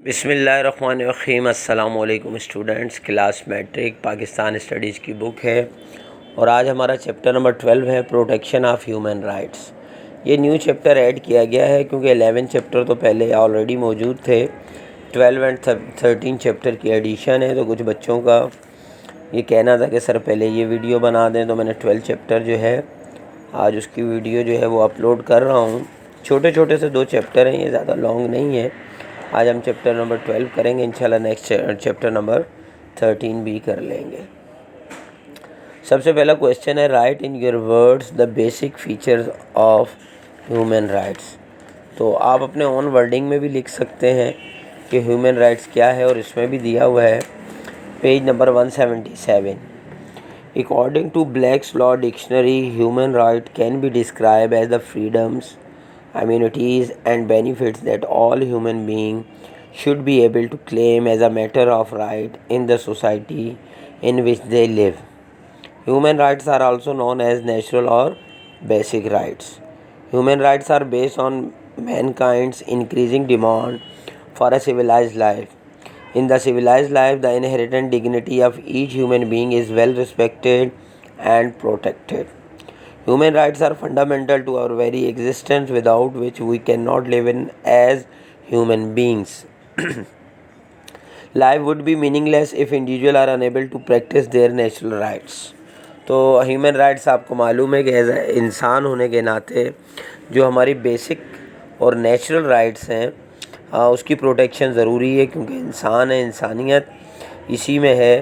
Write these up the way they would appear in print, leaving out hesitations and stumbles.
बिस्मिल्लाहिर्रहमानिर्रहीम। अस्सलामुअलैकुम students. Class matric Pakistan studies की बुक है और आज हमारा चैप्टर नंबर 12 है प्रोटेक्शन ऑफ ह्यूमन राइट्स। ये न्यू चैप्टर ऐड किया गया है क्योंकि 11 चैप्टर तो पहले ऑलरेडी मौजूद थे। 12 एंड 13 चैप्टर की एडिशन है। तो कुछ बच्चों का ये कहना था कि सर पहले ये वीडियो बना दें, तो मैंने 12 चैप्टर जो है आज उसकी वीडियो जो है वो अपलोड कर रहा हूँ। छोटे छोटे से 2 चैप्टर हैं, ये ज़्यादा लॉन्ग नहीं है। आज हम चैप्टर नंबर 12 करेंगे, इंशाल्लाह नेक्स्ट चैप्टर नंबर 13 भी कर लेंगे। सबसे पहला क्वेश्चन है, right in your words the basic features of human rights. तो आप अपने ओन वर्डिंग में भी लिख सकते हैं कि ह्यूमन राइट्स क्या है, और इसमें भी दिया हुआ है page number 177। According to Black's law dictionary, human right can be describe as the freedoms, amenities and benefits that all human beings should be able to claim as a matter of right in the society in which they live. Human rights are also known as natural or basic rights. Human rights are based on mankind's increasing demand for a civilized life. In the civilized life, the inherent dignity of each human being is well respected and protected. Human rights are fundamental to our very existence, without which we cannot live in as human beings. Life would be meaningless if individuals are unable to practice their natural rights. तो human rights आपको मालूम है कि as इंसान होने के नाते जो हमारी बेसिक और नेचुरल राइट्स हैं उसकी प्रोटेक्शन ज़रूरी है, क्योंकि इंसान है, इंसानियत इसी में है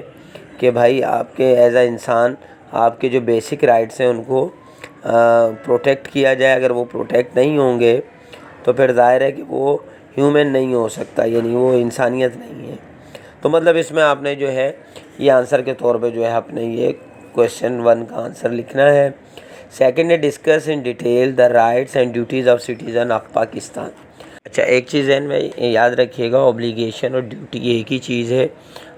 कि भाई आपके एज अ इंसान आपके जो बेसिक राइट्स हैं उनको प्रोटेक्ट किया जाए। अगर वो प्रोटेक्ट नहीं होंगे तो फिर ज़ाहिर है कि वो ह्यूमन नहीं हो सकता, यानी वो इंसानियत नहीं है। तो मतलब इसमें आपने जो है ये आंसर के तौर पे जो है आपने ये क्वेश्चन 1 का आंसर लिखना है। सेकंड है, discuss in detail the rights and duties of citizen of Pakistan. अच्छा, एक चीज़ है याद रखिएगा, ऑब्लिगेशन और ड्यूटी एक ही चीज़ है।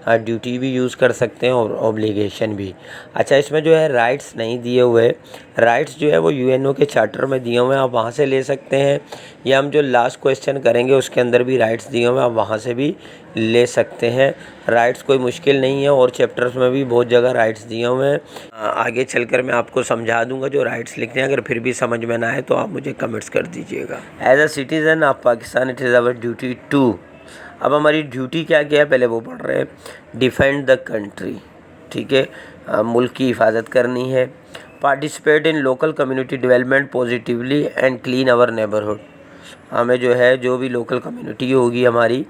ड्यूटी भी यूज़ कर सकते हैं और ऑब्लिगेशन भी। अच्छा, इसमें जो है राइट्स नहीं दिए हुए, राइट्स जो है वो यूएनओ के चार्टर में दिए हुए हैं, आप वहाँ से ले सकते हैं, या हम जो लास्ट क्वेश्चन करेंगे उसके अंदर भी राइट्स दिए हुए हैं, आप वहाँ से भी ले सकते हैं। राइट्स कोई मुश्किल नहीं है और चैप्टर्स में भी बहुत जगह राइट्स दिए हुए हैं। आगे चलकर मैं आपको समझा दूंगा जो राइट्स लिखते हैं। अगर फिर भी समझ में ना आए तो आप मुझे कमेंट्स कर दीजिएगा। As a citizen of Pakistan it is our duty to. अब हमारी ड्यूटी क्या क्या है पहले वो पढ़ रहे हैं। डिफेंड द कंट्री, ठीक है, मुल्क की हिफाजत करनी है। Participate in local community development positively and clean our neighbourhood. हमें जो है जो भी लोकल कम्युनिटी होगी हमारी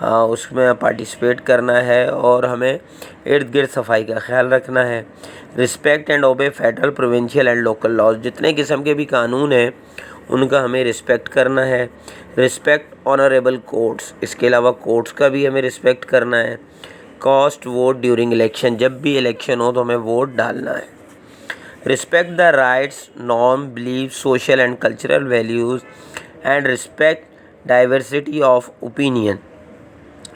उसमें पार्टिसिपेट करना है और हमें इर्द गिर्द सफाई का ख्याल रखना है। Respect and obey federal, provincial and local laws. जितने किस्म के भी कानून हैं उनका हमें रिस्पेक्ट करना है। रिस्पेक्ट ऑनरेबल कोर्ट्स, इसके अलावा कोर्ट्स का भी हमें रिस्पेक्ट करना है। कास्ट वोट ड्यूरिंग इलेक्शन, जब भी इलेक्शन हो तो हमें वोट डालना है। Respect the rights, norm, belief, social and cultural values and respect diversity of opinion.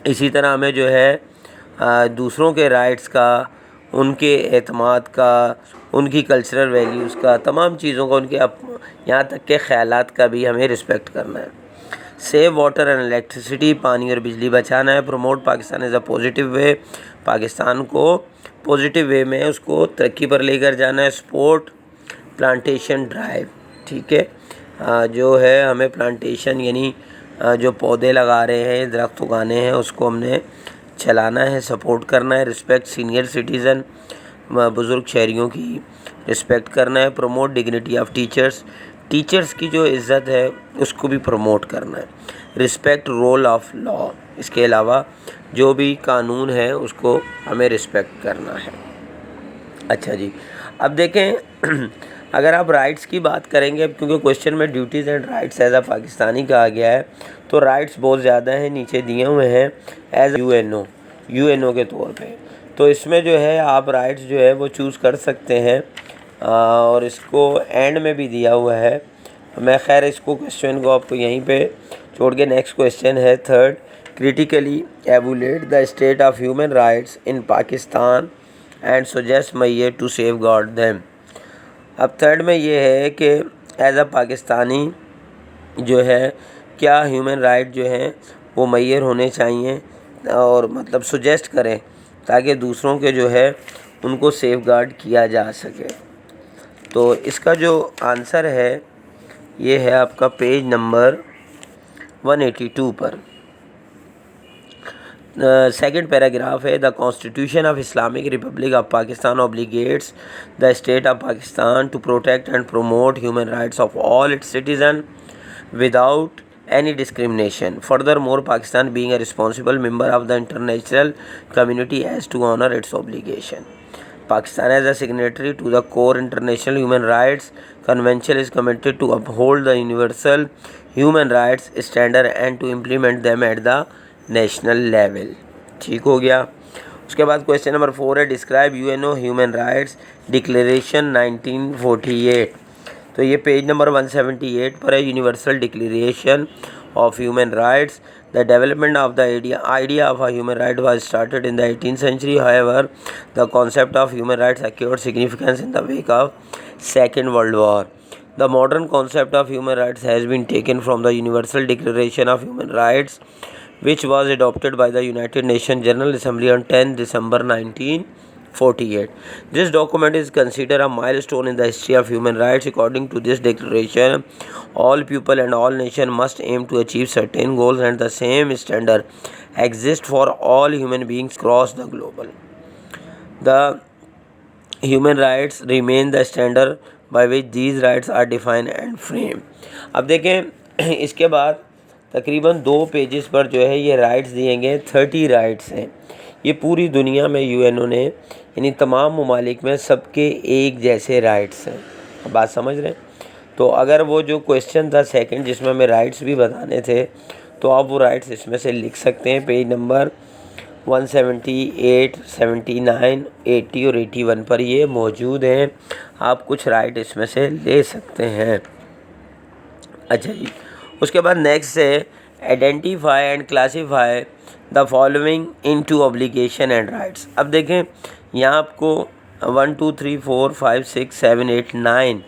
इसी तरह हमें जो है दूसरों के राइट्स का, उनके एतमाद का, उनकी कल्चरल वैल्यूज़ का, तमाम चीज़ों का, उनके यहाँ तक के ख़यालात का भी हमें रिस्पेक्ट करना है। सेव वाटर एंड इलेक्ट्रिसिटी, पानी और बिजली बचाना है। Promote Pakistan as a positive way, Pakistan को पॉजिटिव वे में उसको तरक्की पर लेकर जाना है। सपोर्ट प्लांटेशन ड्राइव, ठीक है, जो है हमें प्लांटेशन यानी जो पौधे लगा रहे हैं, दरख्त उगाने हैं, उसको हमने चलाना है, सपोर्ट करना है। रिस्पेक्ट सीनियर सिटीज़न, बुज़ुर्ग शहरियों की रिस्पेक्ट करना है। Promote dignity of teachers, teachers की जो इज़्ज़त है उसको भी प्रमोट करना है। रिस्पेक्ट रोल ऑफ लॉ, इसके अलावा जो भी कानून है उसको हमें रिस्पेक्ट करना है। अच्छा जी, अब देखें अगर आप राइट्स की बात करेंगे, अब क्योंकि क्वेश्चन में duties and rights as a Pakistani कहा गया है, तो राइट्स बहुत ज़्यादा हैं, नीचे दिए हुए हैं एज यूएनओ के तौर पे। तो इसमें जो है आप राइट्स जो है वो चूज़ कर सकते हैं और इसको एंड में भी दिया हुआ है। मैं खैर इसको क्वेश्चन को आपको यहीं पे छोड़ के नेक्स्ट क्वेश्चन है third, critically evaluate the state of human rights in Pakistan and suggest measures to safeguard them. अब थर्ड में ये है कि एज अ पाकिस्तानी जो है क्या ह्यूमन राइट जो हैं वो मुहैया होने चाहिए और मतलब सुजेस्ट करें ताकि दूसरों के जो है उनको सेफगार्ड किया जा सके। तो इसका जो आंसर है ये है आपका पेज नंबर 182 पर। सेकंड पैराग्राफ है, the constitution of Islamic Republic of Pakistan obligates the state of Pakistan to protect and promote human rights of all its citizen without any discrimination. Furthermore, Pakistan being a responsible member of the international community has to honor its obligation. Pakistan as a signatory to the core international human rights convention is committed to uphold the universal human rights standard and to implement them at the national level. ठीक हो गया। उसके बाद question number 4 है, describe UNO human rights declaration 1948। तो ये page number 178 पर है, universal declaration of human rights. The development of the idea of a human right was started in the 18th century. However, the concept of human rights acquired significance in the wake of Second World War. The modern concept of human rights has been taken from the Universal Declaration of Human Rights, which was adopted by the United Nations General Assembly on 10 December 1948. This document is considered a milestone in the history of human rights. According to this declaration, all people and all nations must aim to achieve certain goals, and the same standard exists for all human beings across the globe. The human rights remain the standard by which these rights are defined and framed. अब देखें इसके बाद तकरीबन 2 pages पर जो है ये rights दिए गए, 30 राइट्स हैं। ये पूरी दुनिया में यूएनओ ने यानी तमाम ममालिक में सबके एक जैसे राइट्स हैं। बात समझ रहे हैं? तो अगर वो जो क्वेश्चन था सेकंड जिसमें हमें राइट्स भी बताने थे तो आप वो राइट्स इसमें से लिख सकते हैं। पेज नंबर 178, 79, 80 और 81 पर ये मौजूद हैं। आप कुछ राइट इसमें से ले सकते हैं। अच्छा जी, उसके बाद नेक्स्ट है identify and classify the following into obligation and rights. अब देखें यहाँ आपको 1 2 3 4 5 6 7 8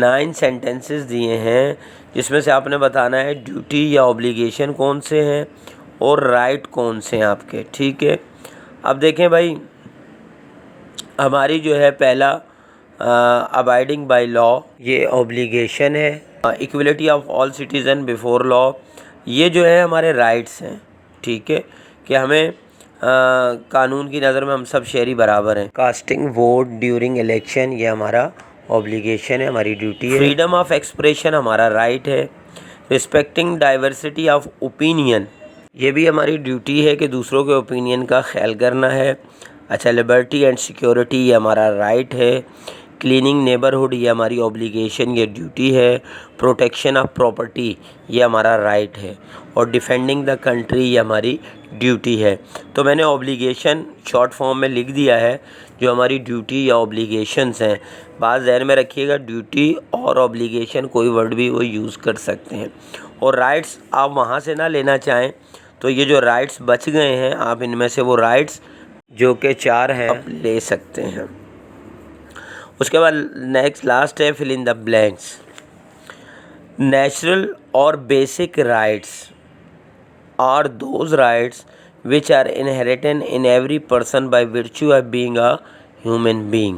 9 सेंटेंसेस दिए हैं जिसमें से आपने बताना है ड्यूटी या ऑब्लिगेशन कौन से हैं और राइट कौन से हैं आपके। ठीक है, अब देखें भाई हमारी जो है पहला अबाइडिंग बाय लॉ, ये ऑब्लिगेशन है। Equality of all citizen before law, ये जो है हमारे राइट्स हैं। ठीक है, कि हमें कानून की नज़र में हम सब शहरी बराबर हैं। कास्टिंग वोट ड्यूरिंग इलेक्शन, ये हमारा ऑब्लिगेशन है, हमारी ड्यूटी है। फ्रीडम ऑफ एक्सप्रेशन हमारा राइट है। रिस्पेक्टिंग डाइवर्सिटी ऑफ ओपिनियन, ये भी हमारी ड्यूटी है कि दूसरों के ओपिनियन का ख्याल करना है। अच्छा, लिबर्टी एंड सिक्योरिटी, ये हमारा राइट है। क्लीनिंग नेबरहुड, ये हमारी ऑब्लिगेशन, ये ड्यूटी है। प्रोटेक्शन ऑफ प्रॉपर्टी, ये हमारा राइट है। और डिफेंडिंग द कंट्री, ये हमारी ड्यूटी है। तो मैंने ऑब्लिगेशन शॉर्ट फॉर्म में लिख दिया है जो हमारी ड्यूटी या ऑब्लिगेशंस हैं। बात ज़हन में रखिएगा, ड्यूटी और ऑब्लिगेशन कोई वर्ड भी वो यूज़ कर सकते हैं। और राइट्स आप वहाँ से ना लेना चाहें तो ये जो राइट्स बच गए हैं आप इनमें से वो राइट्स जो कि 4 हैं आप ले सकते हैं। उसके बाद नेक्स्ट लास्ट है fill in the blanks. Natural और basic rights are those rights which are inherent in every person by virtue of being a human being.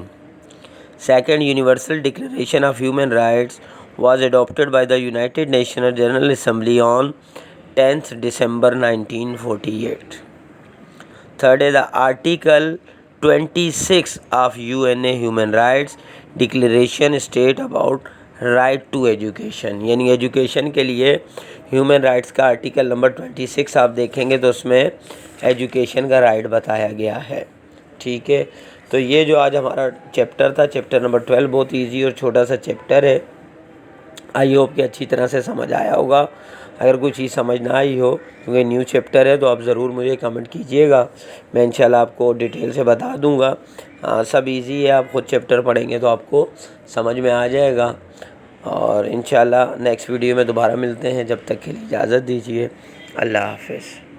Second, Universal Declaration of Human Rights was adopted by the United Nations General Assembly on 10th December 1948. Third is the Article 26 of UNA Human Rights Declaration state about right to education, यानी education के लिए human rights का article number 26 आप देखेंगे तो उसमें education का right बताया गया है। ठीक है, तो ये जो आज हमारा चैप्टर था, चैप्टर नंबर 12, बहुत इजी और छोटा सा चैप्टर है। आई होप कि अच्छी तरह से समझ आया होगा। अगर कोई चीज़ समझ ना आई हो क्योंकि न्यू चैप्टर है तो आप ज़रूर मुझे कमेंट कीजिएगा, मैं इंशाल्लाह आपको डिटेल से बता दूंगा। सब इजी है, आप खुद चैप्टर पढ़ेंगे तो आपको समझ में आ जाएगा। और इंशाल्लाह नेक्स्ट वीडियो में दोबारा मिलते हैं, जब तक के लिए इजाज़त दीजिए। अल्लाह हाफ़िज़।